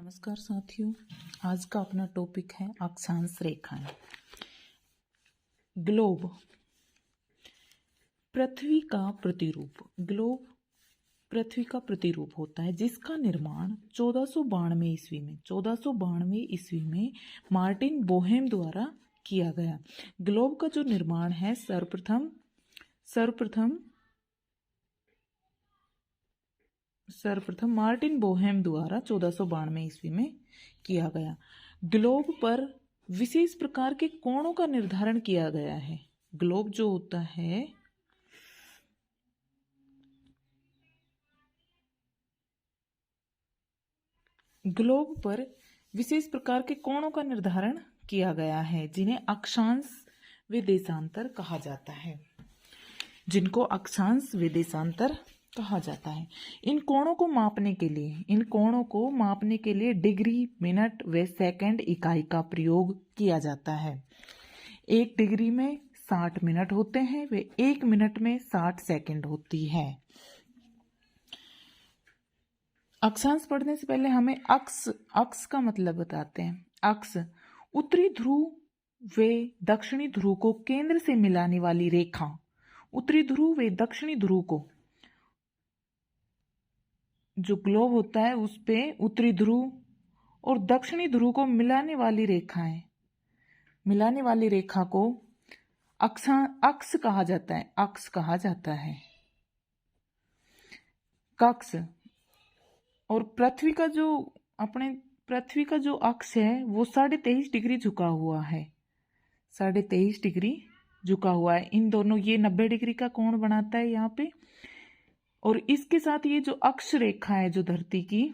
नमस्कार साथियों, आज का अपना टॉपिक है अक्षांश रेखाएं। ग्लोब पृथ्वी का प्रतिरूप। ग्लोब पृथ्वी का प्रतिरूप होता है जिसका निर्माण 1492 ईस्वी में मार्टिन बोहेम द्वारा किया गया। ग्लोब का जो निर्माण है सर्वप्रथम मार्टिन बोहेम द्वारा 1492 ईस्वी में किया गया। ग्लोब पर विशेष प्रकार के कोणों का निर्धारण किया गया है। ग्लोब जो होता है ग्लोब पर विशेष प्रकार के कोणों का निर्धारण किया गया है जिन्हें अक्षांश व देशांतर कहा जाता है। कहा जाता है। इन कोणों को मापने के लिए डिग्री, मिनट व सेकंड इकाई का प्रयोग किया जाता है। 1 डिग्री में 60 मिनट होते हैं वे 1 मिनट में 60 सेकंड होती है। अक्षांश पढ़ने से पहले हमें अक्ष का मतलब बताते हैं। अक्ष उत्तरी ध्रुव व दक्षिणी ध्रुव को केंद्र से मिलाने वाली रेखा। उत्तरी ध्रुव व दक्षिणी ध्रुव को, जो ग्लोब होता है उस पे उत्तरी ध्रुव और दक्षिणी ध्रुव को मिलाने वाली रेखा को अक्ष कहा जाता है। कक्ष और पृथ्वी का जो अक्ष है वो 23.5 डिग्री झुका हुआ है। 23.5 डिग्री झुका हुआ है। इन दोनों, ये 90 डिग्री का कोण बनाता है यहाँ पे, और इसके साथ ये जो अक्ष रेखा है जो धरती की,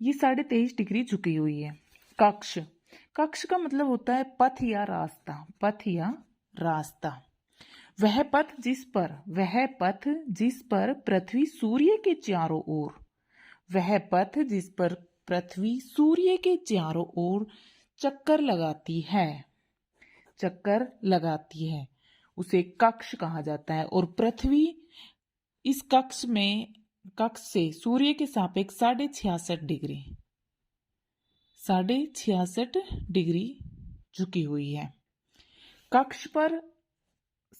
ये 23.5 डिग्री झुकी हुई है। कक्ष का मतलब होता है पथ या रास्ता। वह पथ जिस पर पृथ्वी सूर्य के चारों ओर चक्कर लगाती है उसे कक्ष कहा जाता है। और पृथ्वी इस कक्ष से सूर्य के सापेक्ष 66.5 डिग्री झुकी हुई है। कक्ष पर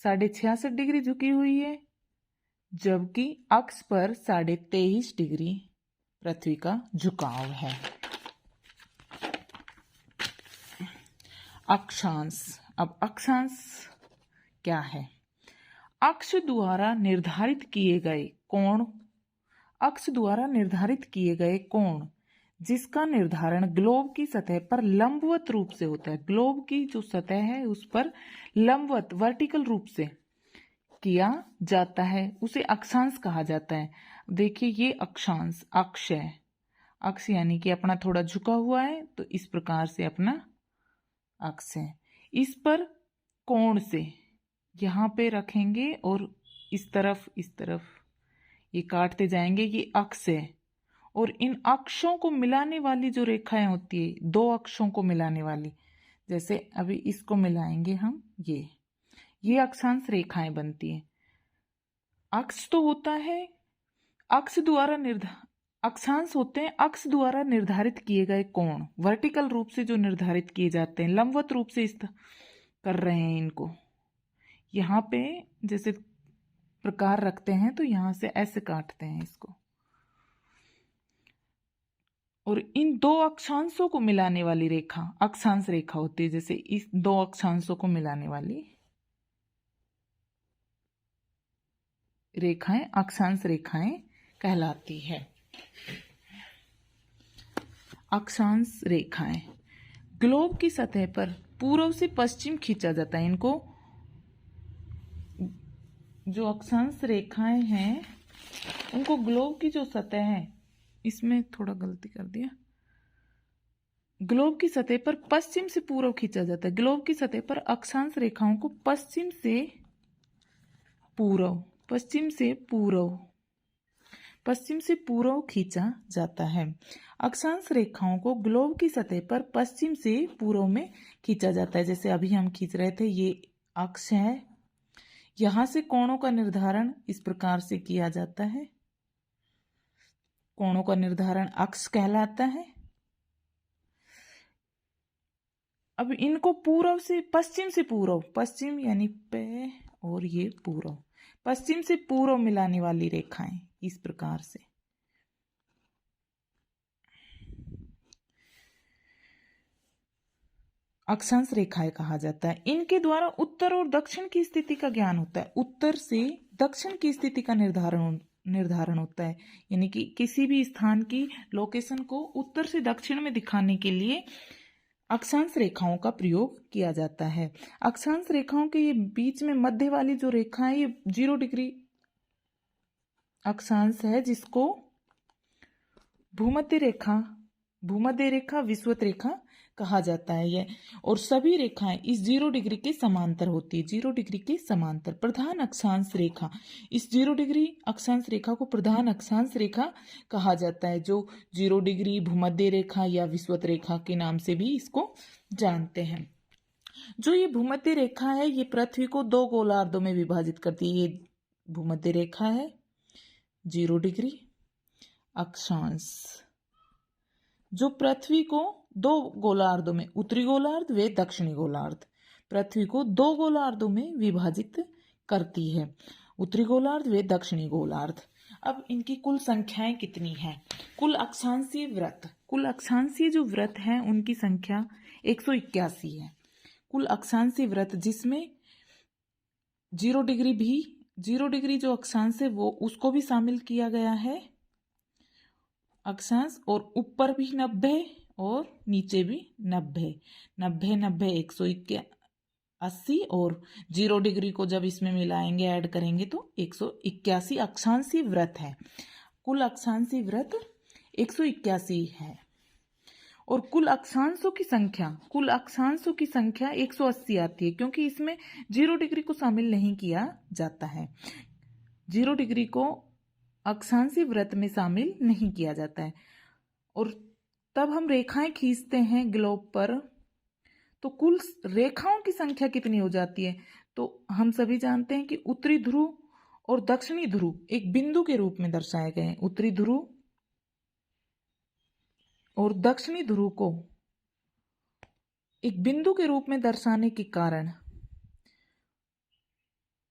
66.5 डिग्री झुकी हुई है, जबकि अक्ष पर 23.5 डिग्री पृथ्वी का झुकाव है। अक्षांश। अब अक्षांश क्या है? अक्ष द्वारा निर्धारित किए गए कोण जिसका निर्धारण ग्लोब की सतह पर लंबवत रूप से होता है। ग्लोब की जो सतह है उस पर लंबवत वर्टिकल रूप से किया जाता है, उसे अक्षांश कहा जाता है। देखिए, ये अक्ष है। अक्ष यानी कि अपना थोड़ा झुका हुआ है, तो इस प्रकार से अपना अक्ष है। इस पर कोण से यहाँ पे रखेंगे और इस तरफ ये काटते जाएंगे, ये अक्ष है। और इन अक्षों को मिलाने वाली जो रेखाएं होती है, 2 अक्षों को मिलाने वाली, जैसे अभी इसको मिलाएंगे हम, ये अक्षांश रेखाएं बनती है। अक्ष तो होता है, अक्षांश होते हैं अक्ष द्वारा निर्धारित किए गए कोण, वर्टिकल रूप से जो निर्धारित किए जाते हैं। लंबवत रूप से कर रहे हैं इनको, यहाँ पे जैसे प्रकार रखते हैं तो यहाँ से ऐसे काटते हैं इसको, और इन 2 अक्षांशों को मिलाने वाली रेखा अक्षांश रेखा होती है। जैसे इस 2 अक्षांशों को मिलाने वाली रेखाएं अक्षांश रेखाएं कहलाती है। अक्षांश रेखाएं ग्लोब की सतह पर पूर्व से पश्चिम खींचा जाता है। इनको जो अक्षांश रेखाएं हैं उनको ग्लोब की जो सतह है, इसमें थोड़ा गलती कर दिया, ग्लोब की सतह पर पश्चिम से पूर्व खींचा जाता है। ग्लोब की सतह पर अक्षांश रेखाओं को पश्चिम से पूर्व खींचा जाता है। अक्षांश रेखाओं को ग्लोब की सतह पर पश्चिम से पूर्व में खींचा जाता है। जैसे अभी हम खींच रहे थे, ये अक्ष है, यहां से कोणों का निर्धारण इस प्रकार से किया जाता है। कोणों का निर्धारण अक्ष कहलाता है। अब इनको पूर्व से पूर्व, पश्चिम यानी पे और ये पूर्व, पश्चिम से पूर्व मिलाने वाली रेखाएं इस प्रकार से। अक्षांश रेखाएं कहा जाता है। इनके द्वारा उत्तर और दक्षिण की स्थिति का ज्ञान होता है। उत्तर से दक्षिण की स्थिति का निर्धारण होता है, यानी कि किसी भी स्थान की लोकेशन को उत्तर से दक्षिण में दिखाने के लिए अक्षांश रेखाओं का प्रयोग किया जाता है। अक्षांश रेखाओं के ये बीच में मध्य वाली जो रेखा है ये 0 डिग्री अक्षांश है, जिसको भूमध्य रेखा, विषुवत रेखा कहा जाता है। यह और सभी रेखाएं इस 0 डिग्री के समांतर होती है। 0 डिग्री के समांतर प्रधान अक्षांश रेखा, इस 0 डिग्री अक्षांश रेखा को प्रधान अक्षांश रेखा कहा जाता है, जो 0 डिग्री, भूमध्य रेखा या विषुवत रेखा के नाम से भी इसको जानते हैं। जो ये भूमध्य रेखा है ये पृथ्वी को 2 गोलार्धों में विभाजित करती है। ये भूमध्य रेखा है 0 डिग्री अक्षांश, जो पृथ्वी को 2 गोलार्धों में, उत्तरी गोलार्ध व दक्षिणी गोलार्ध, पृथ्वी को 2 गोलार्धों में विभाजित करती है, उत्तरी गोलार्ध व दक्षिणी गोलार्ध। अब इनकी कुल संख्याएं कितनी हैं? कुल अक्षांशीय जो व्रत हैं उनकी संख्या 181 है। कुल अक्षांशीय व्रत जिसमें 0 डिग्री जो अक्षांश है वो उसको भी शामिल किया गया है अक्षांश, और ऊपर भी 90 और नीचे भी 90 181 और 0 डिग्री को जब इसमें मिलाएंगे, ऐड करेंगे तो 181 अक्षांशीय व्रत है। कुल अक्षांशीय व्रत 181 है। और कुल अक्षांशों की संख्या 180 आती है, क्योंकि इसमें 0 डिग्री को शामिल नहीं किया जाता है। 0 डिग्री को अक्षांशीय व्रत में शामिल नहीं किया जाता है। और तब हम रेखाएं खींचते हैं ग्लोब पर, तो कुल रेखाओं की संख्या कितनी हो जाती है? तो हम सभी जानते हैं कि उत्तरी ध्रुव और दक्षिणी ध्रुव एक बिंदु के रूप में दर्शाए गए हैं। उत्तरी ध्रुव और दक्षिणी ध्रुव को एक बिंदु के रूप में दर्शाने के कारण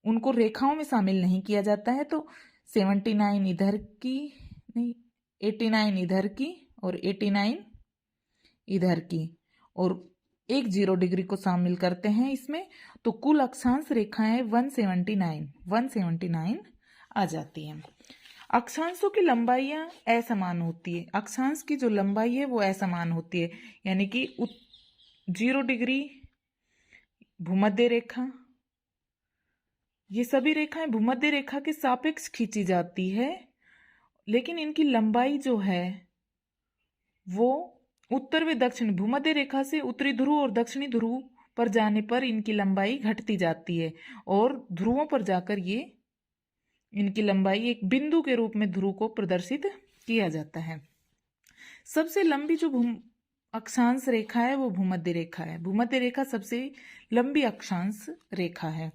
उनको रेखाओं में शामिल नहीं किया जाता है। तो 79 इधर की, नहीं 89 इधर की और 89 इधर की, और एक 0 डिग्री को शामिल करते हैं इसमें, तो कुल अक्षांश रेखाएं 179 आ जाती हैं। अक्षांशों की लंबाइयां असमान होती है। अक्षांश की जो लंबाई है वो असमान होती है, यानी कि 0 डिग्री भूमध्य रेखा, ये सभी रेखाएं भूमध्य रेखा के सापेक्ष खींची जाती है, लेकिन इनकी लंबाई जो है वो उत्तर व दक्षिण, भूमध्य रेखा से उत्तरी ध्रुव और दक्षिणी ध्रुव पर जाने पर इनकी लंबाई घटती जाती है, और ध्रुवों पर जाकर ये इनकी लंबाई एक बिंदु के रूप में ध्रुव को प्रदर्शित किया जाता है। सबसे लंबी जो अक्षांश रेखा है वो भूमध्य रेखा है। भूमध्य रेखा सबसे लंबी अक्षांश रेखा है।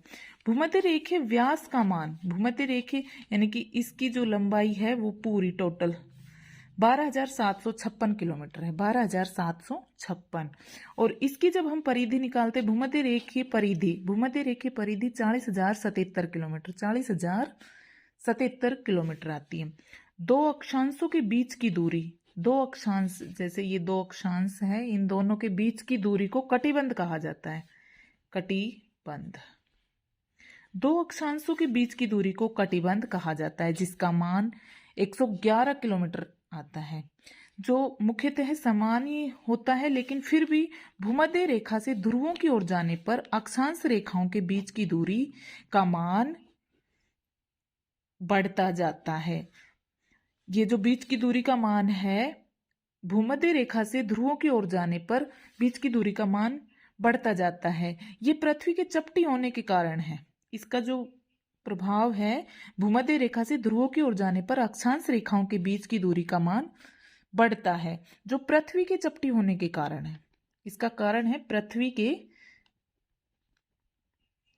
भूमध्य रेखे व्यास का मान, भूमध्य रेखे यानी कि इसकी जो लंबाई है वो पूरी टोटल 12,756 किलोमीटर है, 12,756। और इसकी जब हम परिधि निकालते, भूमध्य रेखीय परिधि 40,077 किलोमीटर, 40,077 किलोमीटर आती है। दो अक्षांशों के बीच की दूरी, दो अक्षांश, जैसे ये 2 अक्षांश है, इन दोनों के बीच की दूरी को कटिबंध कहा जाता है। कटिबंध, 2 अक्षांशों के बीच की दूरी को कटिबंध कहा जाता है, जिसका मान 111 किलोमीटर आता है, जो मुख्यतः समान ही होता है, लेकिन फिर भी भूमध्य रेखा से ध्रुवों की ओर जाने पर अक्षांश रेखाओं के बीच की दूरी का मान बढ़ता जाता है। ये जो बीच की दूरी का मान है, भूमध्य रेखा से ध्रुवों की ओर जाने पर बीच की दूरी का मान बढ़ता जाता है। ये पृथ्वी के चपटी होने के कारण है। इसका जो प्रभाव है, भूमध्य रेखा से ध्रुवों की ओर जाने पर अक्षांश रेखाओं के बीच की दूरी का मान बढ़ता है, जो पृथ्वी के चपटी होने के कारण है। इसका कारण है पृथ्वी के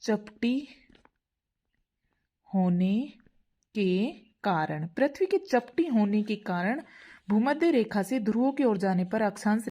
चपटी होने के कारण, पृथ्वी के चपटी होने के कारण भूमध्य रेखा से ध्रुवों की ओर जाने पर अक्षांश